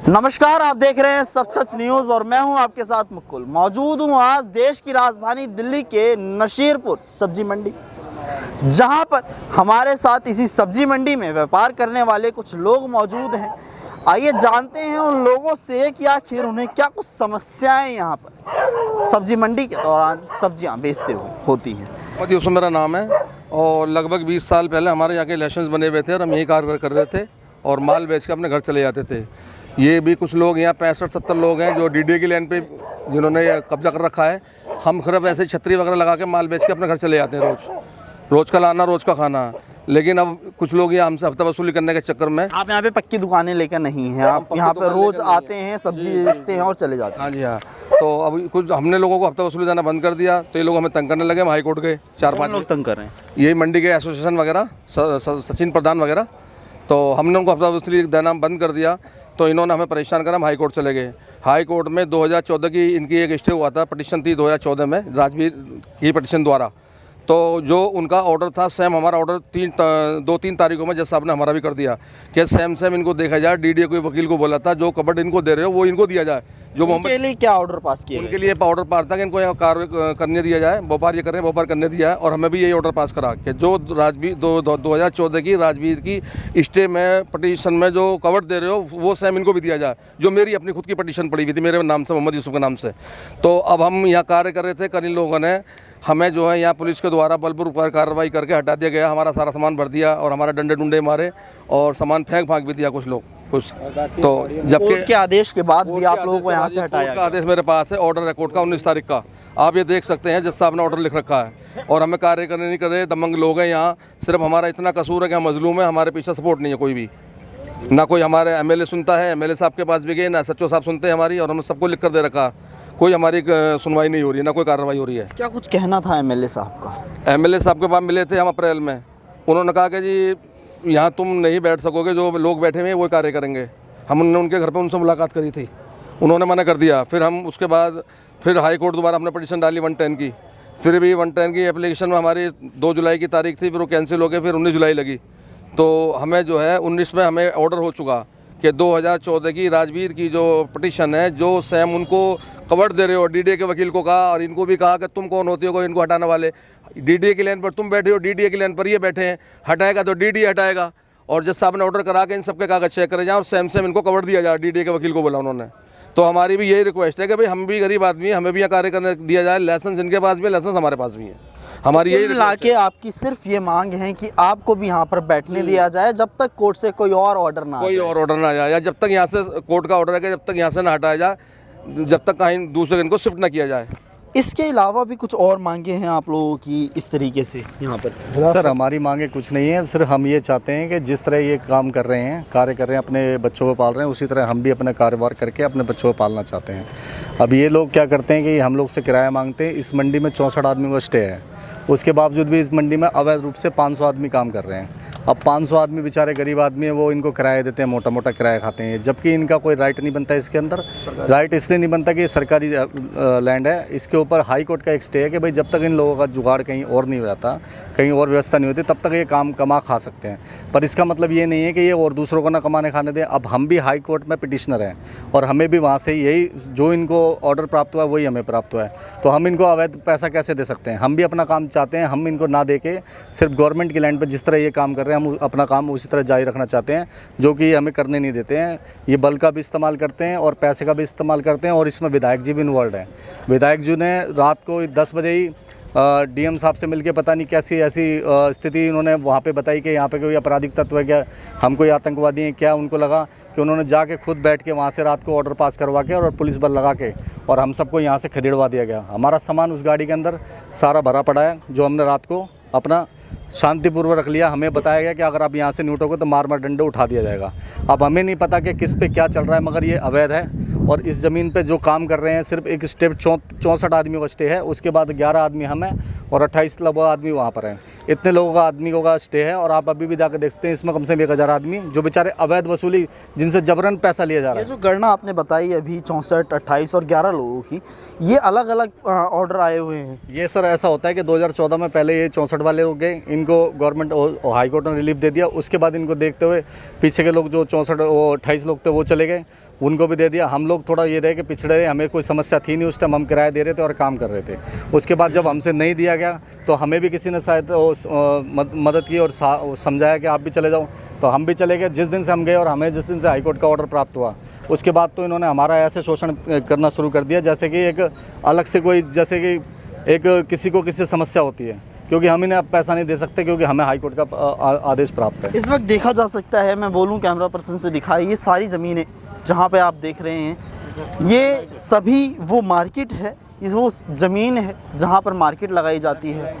नमस्कार, आप देख रहे हैं सब सच न्यूज़ और मैं हूं आपके साथ मुकुल। मौजूद हूं आज देश की राजधानी दिल्ली के नशीरपुर सब्जी मंडी, जहां पर हमारे साथ इसी सब्जी मंडी में व्यापार करने वाले कुछ लोग मौजूद हैं। आइए जानते हैं उन लोगों से कि आखिर उन्हें क्या कुछ समस्याएं यहां पर सब्जी मंडी के दौरान सब्जियां बेचते हुए होती हैं। मोहम्मद यूसुफ मेरा नाम है और लगभग 20 साल पहले हमारे यहाँ के इलेक्शंस बने हुए थे और हम यही कार्य कर रहे थे और माल बेच के अपने घर चले जाते थे। ये भी कुछ लोग यहाँ 65-70 लोग हैं जो डीडीए की लाइन पे जिन्होंने कब्जा कर रखा है। हम सिर्फ ऐसे छतरी वगैरह लगा के माल बेच के अपने घर चले जाते हैं। रोज़ का लाना, रोज़ का खाना। लेकिन अब कुछ लोग यहाँ हमसे हफ्ता वसूली करने के चक्कर में। आप यहाँ पे पक्की दुकानें लेकर नहीं हैं, आप यहाँ पे रोज़ आते हैं, सब्जी बेचते हैं और चले जाते हैं। हाँ जी हाँ। तो अब कुछ हमने लोगों को हफ्ता वसूली देना बंद कर दिया तो ये लोग हमें तंग करने लगे। हम हाई कोर्ट गए, 4-5 लोग तंग कर रहे हैं। यही मंडी के एसोसिएशन वगैरह, सचिन प्रधान वगैरह, तो हमने उनको हफ्ता वसूली देना बंद कर दिया तो इन्होंने हमें परेशान करा। हम हाई कोर्ट चले गए। हाई कोर्ट में 2014 की इनकी एक स्टे हुआ था, पटिशन थी 2014 में राजवीर की पटिशन द्वारा। तो जो उनका ऑर्डर था सेम हमारा ऑर्डर 2-3 तारीखों में जैसा आपने हमारा भी कर दिया कि सेम इनको देखा जाए। डीडीए कोई वकील को बोला था जो कबड़ इनको दे रहे हो वो इनको दिया जाए। जो उनके लिए क्या ऑर्डर पास किया? उनके लिए ऑर्डर पास था कि इनको यहाँ कार्य करने दिया जाए, व्यापार ये कर रहे हैं व्यापार करने दिया है। और हमें भी यही ऑर्डर पास करा कि जो राजवीर 2014 की राजवीर की स्टे में पटिशन में जो कवर दे रहे हो वो सेम इनको भी दिया जाए, जो मेरी अपनी खुद की पटिशन पड़ी हुई थी मेरे नाम से, मोहम्मद यूसुफ के नाम से। तो अब हम यहाँ कार्य कर रहे थे, कल इन लोगों ने हमें जो है यहाँ पुलिस के द्वारा बलपूर्वक कार्रवाई करके हटा दिया गया। हमारा सारा सामान भर दिया और हमारा डंडे डुंडे मारे और सामान फेंक भी दिया कुछ लोग कुछ। तो जबकि के आदेश के बाद भी आप लोगों को यहाँ से हटाया गया। आदेश मेरे पास है, ऑर्डर है कोर्ट का 19 तारीख का, आप ये देख सकते हैं। जज साहब ने ऑर्डर लिख रखा है और हमें कार्य करने नहीं कर रहे। दमंग लोग हैं यहाँ। सिर्फ हमारा इतना कसूर है कि हम मजलूम है, हमारे पीछे सपोर्ट नहीं है कोई भी। ना कोई हमारे एमएलए सुनता है, एमएलए साहब के पास भी गए, ना सचिव साहब सुनते हैं हमारी, और हमने सबको लिख कर दे रखा। कोई हमारी सुनवाई नहीं हो रही है, ना कोई कार्रवाई हो रही है। क्या कुछ कहना था एमएलए साहब का? एमएलए साहब के पास मिले थे हम अप्रैल में। उन्होंने कहा कि जी यहाँ तुम नहीं बैठ सकोगे, जो लोग बैठे हुए हैं वो कार्य करेंगे। हमने उनके घर पे उनसे मुलाकात करी थी, उन्होंने मना कर दिया। फिर हम उसके बाद फिर हाई कोर्ट दोबारा हमने पटिशन डाली 110 की। फिर भी 110 की एप्लीकेशन में हमारी 2 जुलाई की तारीख थी, फिर वो कैंसिल हो गई। फिर 19 जुलाई लगी तो हमें जो है 19 में हमें ऑर्डर हो चुका कि 2014 की राजवीर की जो पटिशन है, जो सेम उनको कवर दे रहे हो, डीडीए के वकील को कहा और इनको भी कहा कि तुम कौन होते हो कोई इनको हटाने वाले। डीडीए की लाइन पर तुम बैठे हो, डीडीए की लाइन पर ये बैठे हैं, हटाएगा तो डीडीए हटाएगा। और जज साहब ने ऑर्डर करा के इन सबके कागज चेक करे जाए और सेम इनको कवर दिया जाए। डीडीए के वकील को बोला उन्होंने। तो हमारी भी यही रिक्वेस्ट है कि भाई हम भी गरीब आदमी हैं, हमें भी यहाँ कार्य करने दिया जाए। लाइसेंस इनके पास भी है, लाइसेंस हमारे पास भी है। हमारी यही मिला के आपकी सिर्फ ये मांग है कि आपको भी यहाँ पर बैठने दिया जाए जब तक कोर्ट से कोई और ऑर्डर ना आ जाए, या जब तक यहाँ से कोर्ट का ऑर्डर है कि जब तक यहाँ से ना हटाया जाए, जब तक कहीं दूसरे दिन को शिफ्ट ना किया जाए। इसके अलावा भी कुछ और मांगे हैं आप लोगों की इस तरीके से यहाँ पर? सर हमारी मांगे कुछ नहीं है, सिर्फ हम ये चाहते हैं कि जिस तरह ये काम कर रहे हैं, कार्य कर रहे हैं, अपने बच्चों को पाल रहे हैं, उसी तरह हम भी अपना कारोबार करके अपने बच्चों को पालना चाहते हैं। अब ये लोग क्या करते हैं कि हम लोग से किराया मांगते हैं। इस मंडी में 64 आदमी का स्टे है, उसके बावजूद भी इस मंडी में अवैध रूप से 500 आदमी काम कर रहे हैं। अब 500 आदमी बेचारे गरीब आदमी है, वो इनको किराया देते हैं, मोटा मोटा किराया खाते हैं, जबकि इनका कोई राइट नहीं बनता इसके अंदर। राइट इसलिए नहीं बनता कि ये सरकारी लैंड है। इसके ऊपर हाई कोर्ट का एक स्टे है कि भाई जब तक इन लोगों का जुगाड़ कहीं और नहीं हो जाता, कहीं और व्यवस्था नहीं होती, तब तक ये काम कमा खा सकते हैं। पर इसका मतलब ये नहीं है कि ये और दूसरों को ना कमाने खाने दें। अब हम भी हाई कोर्ट में पिटिशनर हैं और हमें भी वहाँ से यही जो इनको ऑर्डर प्राप्त हुआ है वही हमें प्राप्त हुआ है। तो हम इनको अवैध पैसा कैसे दे सकते हैं? हम भी अपना काम चाहते हैं, हम इनको ना दे के सिर्फ गवर्नमेंट की लैंड पर जिस तरह ये काम कर रहे हैं हम अपना काम उसी तरह जारी रखना चाहते हैं, जो कि हमें करने नहीं देते हैं। ये बल का भी इस्तेमाल करते हैं और पैसे का भी इस्तेमाल करते हैं और इसमें विधायक जी भी इन्वॉल्व हैं। विधायक जी ने रात को 10 बजे ही डीएम साहब से मिलके पता नहीं कैसी ऐसी स्थिति उन्होंने वहाँ पे बताई कि यहाँ पे कोई आपराधिक तत्व है क्या, हम कोई आतंकवादी हैं क्या। उनको लगा कि उन्होंने जाके खुद बैठ के वहाँ से रात को ऑर्डर पास करवा के और पुलिस बल लगा के और हम सबको यहाँ से खदेड़वा दिया गया। हमारा सामान उस गाड़ी के अंदर सारा भरा पड़ा है, जो हमने रात को अपना शांतिपूर्वक रख लिया। हमें बताया गया कि अगर आप यहाँ से नहीं उठोगे तो मार डंडे उठा दिया जाएगा। अब हमें नहीं पता कि किस पे क्या चल रहा है, मगर ये अवैध है। और इस ज़मीन पे जो काम कर रहे हैं सिर्फ एक स्टे 64 आदमियों का स्टे है, उसके बाद 11 आदमी हम हैं और 28 लगभग आदमी वहाँ पर हैं। इतने लोगों का आदमियों का स्टे है और आप अभी भी जाकर देख सकते हैं इसमें कम से कम 1000 आदमी जो बेचारे अवैध वसूली, जिनसे जबरन पैसा लिया जा रहा है। ये जो गणना आपने बताई अभी 64, 28 और 11 लोगों की, ये अलग अलग ऑर्डर आए हुए हैं। ये सर ऐसा होता है कि 2014 में पहले ये 64 वाले लोग गए, इनको गवर्नमेंट हाई कोर्ट ने रिलीफ दे दिया। उसके बाद इनको देखते हुए पीछे के लोग जो 28 लोग थे वो चले गए, उनको भी दे दिया। हम लोग थोड़ा ये रहे कि पिछड़े रहे, हमें कोई समस्या थी नहीं उस टाइम, हम किराया दे रहे थे और काम कर रहे थे। उसके बाद जब हमसे नहीं दिया गया तो हमें भी किसी ने शायद मदद की और समझाया कि आप भी चले जाओ, तो हम भी चले गए। जिस दिन से हम गए और हमें जिस दिन से हाईकोर्ट का ऑर्डर प्राप्त हुआ उसके बाद तो इन्होंने हमारा ऐसे शोषण करना शुरू कर दिया जैसे कि एक अलग से कोई, जैसे कि एक किसी को किसी समस्या होती है, क्योंकि हम इन्हें अब पैसा नहीं दे सकते क्योंकि हमें हाई कोर्ट का आदेश प्राप्त है। इस वक्त देखा जा सकता है, मैं बोलूं कैमरा पर्सन से दिखाई, ये सारी ज़मीनें जहां पे आप देख रहे हैं ये सभी वो मार्केट है, ये वो ज़मीन है जहां पर मार्केट लगाई जाती है।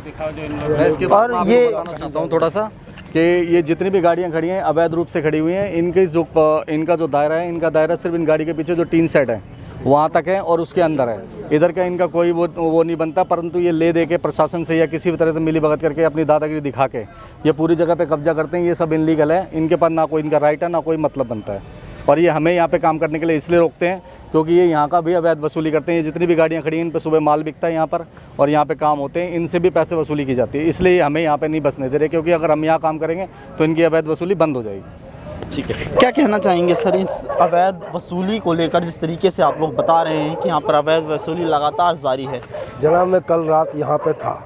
मैं इसके बाद और ये बताना चाहता हूँ थोड़ा सा कि ये जितनी भी गाड़ियाँ खड़ी हैं अवैध रूप से खड़ी हुई हैं, इनका जो दायरा है, इनका दायरा सिर्फ इन गाड़ी के पीछे जो टीन सेट है वहाँ तक है और उसके अंदर है। इधर का इनका कोई वो नहीं बनता, परंतु ये ले दे के प्रशासन से या किसी भी तरह से मिली भगत करके अपनी दादागिरी दिखा के ये पूरी जगह पे कब्जा करते हैं। ये सब इनलीगल है, इनके पास ना कोई इनका राइट है ना कोई मतलब बनता है। और ये हमें यहाँ पे काम करने के लिए इसलिए रोकते हैं क्योंकि ये यहाँ का भी अवैध वसूली करते हैं। ये जितनी भी गाड़ियाँ खड़ी हैं इन पर सुबह माल बिकता है यहाँ पर और यहाँ पे काम होते हैं, इनसे भी पैसे वसूली की जाती है। इसलिए हमें यहाँ पे नहीं बसने दे रहे, क्योंकि अगर हम यहाँ काम करेंगे तो इनकी अवैध वसूली बंद हो जाएगी। ठीक है, क्या कहना चाहेंगे सर इस अवैध वसूली को लेकर? जिस तरीके से आप लोग बता रहे हैं कि यहाँ पर अवैध वसूली लगातार जारी है। जनाब, मैं कल रात यहाँ पे था,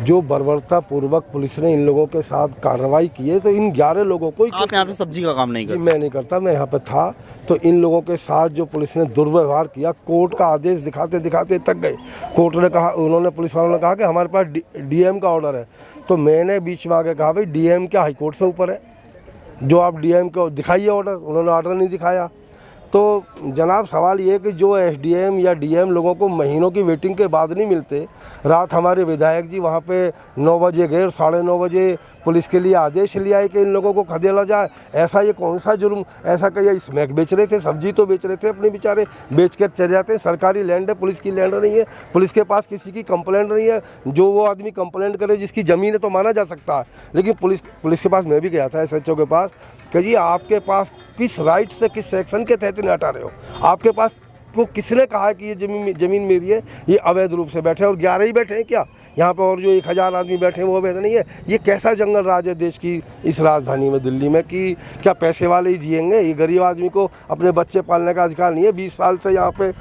जो बर्बरता पूर्वक पुलिस ने इन लोगों के साथ कार्रवाई की है, तो इन 11 लोगों को आप यहाँ पे सब्जी का काम नहीं करते? मैं नहीं करता, मैं यहाँ पे था। तो इन लोगों के साथ जो पुलिस ने दुर्व्यवहार किया, कोर्ट का आदेश दिखाते दिखाते थक गए। कोर्ट ने कहा, उन्होंने पुलिस वालों ने कहा कि हमारे पास डीएम का ऑर्डर है। तो मैंने बीच में आके कहा, भाई डीएम क्या हाई कोर्ट से ऊपर है? जो आप डीएम को दिखाइए ऑर्डर। उन्होंने ऑर्डर नहीं दिखाया। तो जनाब, सवाल ये है कि जो एसडीएम या डीएम लोगों को महीनों की वेटिंग के बाद नहीं मिलते, रात हमारे विधायक जी वहाँ पे 9 बजे गए और 9:30 बजे पुलिस के लिए आदेश ले आए कि इन लोगों को खदेड़ा जाए। ऐसा ये कौन सा जुर्म? ऐसा कहीं स्मैक बेच रहे थे, सब्जी तो बेच रहे थे, अपने बेचारे बेच कर चले जाते हैं। सरकारी लैंड है, पुलिस की लैंड नहीं है, पुलिस के पास किसी की कंप्लेंट नहीं है। जो वो आदमी कंप्लेंट करे जिसकी ज़मीन है तो माना जा सकता है, लेकिन पुलिस के पास मैं भी गया था, एसएचओ के पास, कि जी आपके पास किस राइट से, किस सेक्शन के तहत नहीं हटा रहे हो? आपके पास को किसने कहा कि ये ज़मीन मेरी है? ये अवैध रूप से बैठे और 11 ही बैठे हैं क्या यहाँ पे? और जो 1000 आदमी बैठे हैं वो अवैध नहीं है? ये कैसा जंगल राज है देश की इस राजधानी में दिल्ली में कि क्या पैसे वाले ही जिएंगे? ये गरीब आदमी को अपने बच्चे पालने का अधिकार नहीं है? 20 साल से यहाँ पे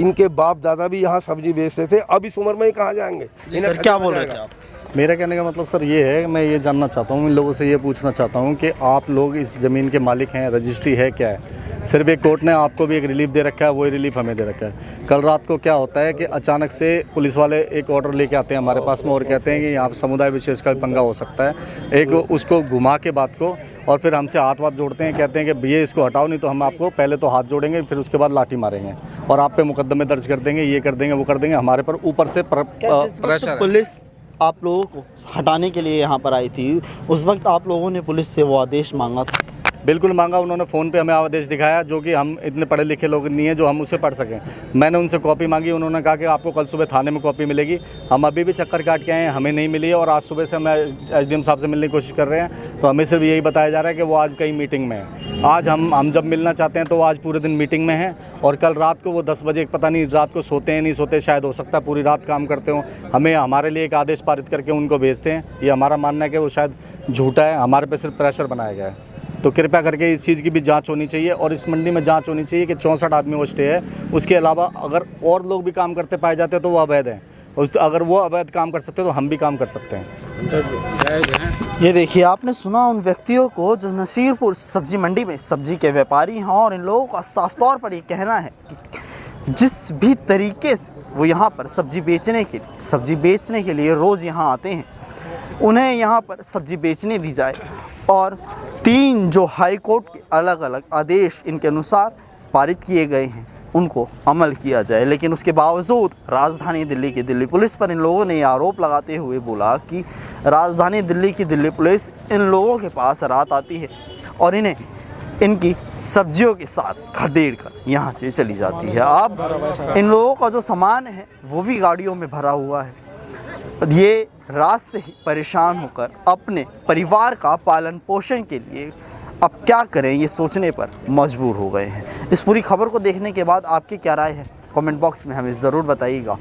इनके बाप दादा भी यहाँ सब्जी बेचते थे, अब इस उम्र में ही कहाँ जाएंगे? सर क्या बोल रहे थे आप? मेरा कहने का मतलब सर ये है, मैं ये जानना चाहता हूँ, इन लोगों से ये पूछना चाहता हूँ कि आप लोग इस ज़मीन के मालिक हैं, रजिस्ट्री है क्या है? सिर्फ एक कोर्ट ने आपको भी एक रिलीफ दे रखा है, वही रिलीफ हमें दे रखा है। कल रात को क्या होता है कि अचानक से पुलिस वाले एक ऑर्डर लेके आते हैं हमारे पास में और कहते हैं कि यहाँ पर समुदाय विशेष का पंगा हो सकता है। एक उसको घुमा के बात को और फिर हमसे हाथ जोड़ते हैं, कहते हैं कि भैया इसको हटाओ, नहीं तो हम आपको पहले तो हाथ जोड़ेंगे, फिर उसके बाद लाठी मारेंगे और आप पे मुकदमे दर्ज कर देंगे, ये कर देंगे, वो कर देंगे। हमारे पर ऊपर से प्रेशर है। पुलिस आप लोगों को हटाने के लिए यहाँ पर आई थी, उस वक्त आप लोगों ने पुलिस से वो आदेश मांगा था? बिल्कुल मांगा। उन्होंने फ़ोन पे हमें आदेश दिखाया, जो कि हम इतने पढ़े लिखे लोग नहीं हैं जो हम उसे पढ़ सकें। मैंने उनसे कॉपी मांगी, उन्होंने कहा कि आपको कल सुबह थाने में कॉपी मिलेगी। हम अभी भी चक्कर काट के आए हैं, हमें नहीं मिली है और आज सुबह से हम एसडीएम साहब से मिलने की कोशिश कर रहे हैं, तो हमें सिर्फ यही बताया जा रहा है कि वो आज कहीं मीटिंग में है। आज हम जब मिलना चाहते हैं तो आज पूरे दिन मीटिंग में हैं और कल रात को वो 10 बजे, पता नहीं रात को सोते हैं नहीं सोते, शायद हो सकता है पूरी रात काम करते हो। हमें हमारे लिए एक आदेश पारित करके उनको भेजते हैं। ये हमारा मानना है कि वो शायद झूठा है, हमारे पे सिर्फ प्रेशर बनाया गया है। तो कृपया करके इस चीज़ की भी जांच होनी चाहिए और इस मंडी में जांच होनी चाहिए कि 64 आदमी वो स्टे है, उसके अलावा अगर और लोग भी काम करते पाए जाते हैं तो वो अवैध है। अगर वो अवैध काम कर सकते हैं तो हम भी काम कर सकते हैं। ये देखिए, आपने सुना उन व्यक्तियों को जो नसीरपुर सब्जी मंडी में सब्जी के व्यापारी हैं और इन लोगों का साफ तौर पर ये कहना है कि जिस भी तरीके से वो यहाँ पर सब्जी बेचने के लिए रोज़ यहाँ आते हैं, उन्हें यहाँ पर सब्जी बेचने दी जाए और 3 जो हाई कोर्ट के अलग अलग आदेश इनके अनुसार पारित किए गए हैं उनको अमल किया जाए। लेकिन उसके बावजूद राजधानी दिल्ली की दिल्ली पुलिस पर इन लोगों ने आरोप लगाते हुए बोला कि राजधानी दिल्ली की दिल्ली पुलिस इन लोगों के पास रात आती है और इन्हें इनकी सब्जियों के साथ खदेड़ कर यहाँ से चली जाती है। अब इन लोगों का जो सामान है वो भी गाड़ियों में भरा हुआ है। ये रात से ही परेशान होकर अपने परिवार का पालन पोषण के लिए अब क्या करें ये सोचने पर मजबूर हो गए हैं। इस पूरी खबर को देखने के बाद आपकी क्या राय है? कमेंट बॉक्स में हमें ज़रूर बताइएगा।